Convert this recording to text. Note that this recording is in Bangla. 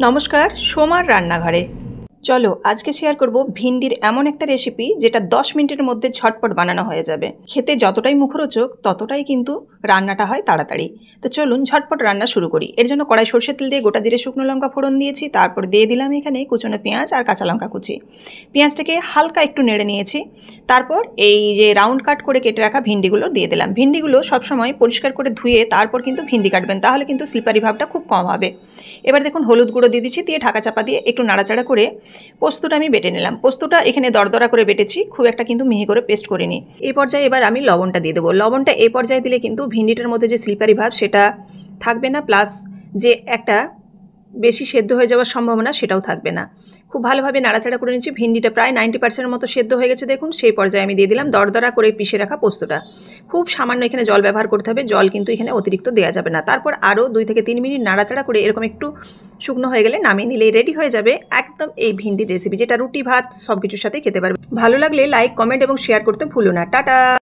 নমস্কার, সোমার রান্নাঘরে। চলো আজকে শেয়ার করব ভিন্ডির এমন একটা রেসিপি যেটা 10 মিনিটের মধ্যে ঝটপট বানানো হয়ে যাবে। খেতে যতটাই মুখরোচক ততটাই কিন্তু রান্নাটা হয় তাড়াতাড়ি। তো চলুন ঝটপট রান্না শুরু করি। এর জন্য কড়াই সরষের তেল দিয়ে গোটা জিরে শুকনো লঙ্কা ফোড়ন দিয়েছি, তারপর দিয়ে দিলাম এখানে কুচনো পেঁয়াজ আর কাঁচা লঙ্কা কুচি। পেঁয়াজটাকে হালকা একটু নেড়ে নিয়েছি, তারপর এই যে রাউন্ড কাট করে কেটে রাখা ভিন্ডিগুলো দিয়ে দিলাম। ভিন্ডিগুলো সবসময় পরিষ্কার করে ধুয়ে তারপর কিন্তু ভিন্ডি কাটবেন, তাহলে কিন্তু স্লিপারি ভাবটা খুব কম হবে। এবার দেখুন হলুদ গুঁড়ো দিয়ে দিচ্ছি, দিয়ে ঢাকা চাপা দিয়ে একটু নাড়াচাড়া করে পোস্তটা আমি বেটে নিলাম। পোস্তটা এখানে দরদরা করে বেটেছি, খুব একটা কিন্তু মিহি করে পেস্ট করিনি। এই পর্যায়ে এবার আমি লবণটা দিয়ে দেবো। লবণটা এই পর্যায়ে দিলে কিন্তু ভিন্ডিটার মধ্যে যে স্লিপারি ভাব সেটা থাকবে না, প্লাস যে একটা বেশি সেদ্ধ হয়ে যাওয়ার সম্ভাবনা সেটাও থাকবে না। খুব ভালোভাবে নাড়াচাড়া করে নিচ্ছি। ভিন্ডিটা প্রায় 90% মতো সেদ্ধ হয়ে গেছে দেখুন। সেই পর্যায়ে আমি দিয়ে দিলাম দরদরা করে পিষে রাখা পোস্তটা। খুব সামান্য এখানে জল ব্যবহার করতে হবে, জল কিন্তু এখানে অতিরিক্ত দেওয়া যাবে না। তারপর আরও 2 থেকে 3 মিনিট নাড়াচাড়া করে এরকম একটু শুকনো হয়ে গেলে নামিয়ে নিলেই রেডি হয়ে যাবে একদম এই ভিন্ডির রেসিপি, যেটা রুটি ভাত সব কিছুর সাথে খেতে পারবে। ভালো লাগলে লাইক, কমেন্ট এবং শেয়ার করতে ভুলো না। টাটা।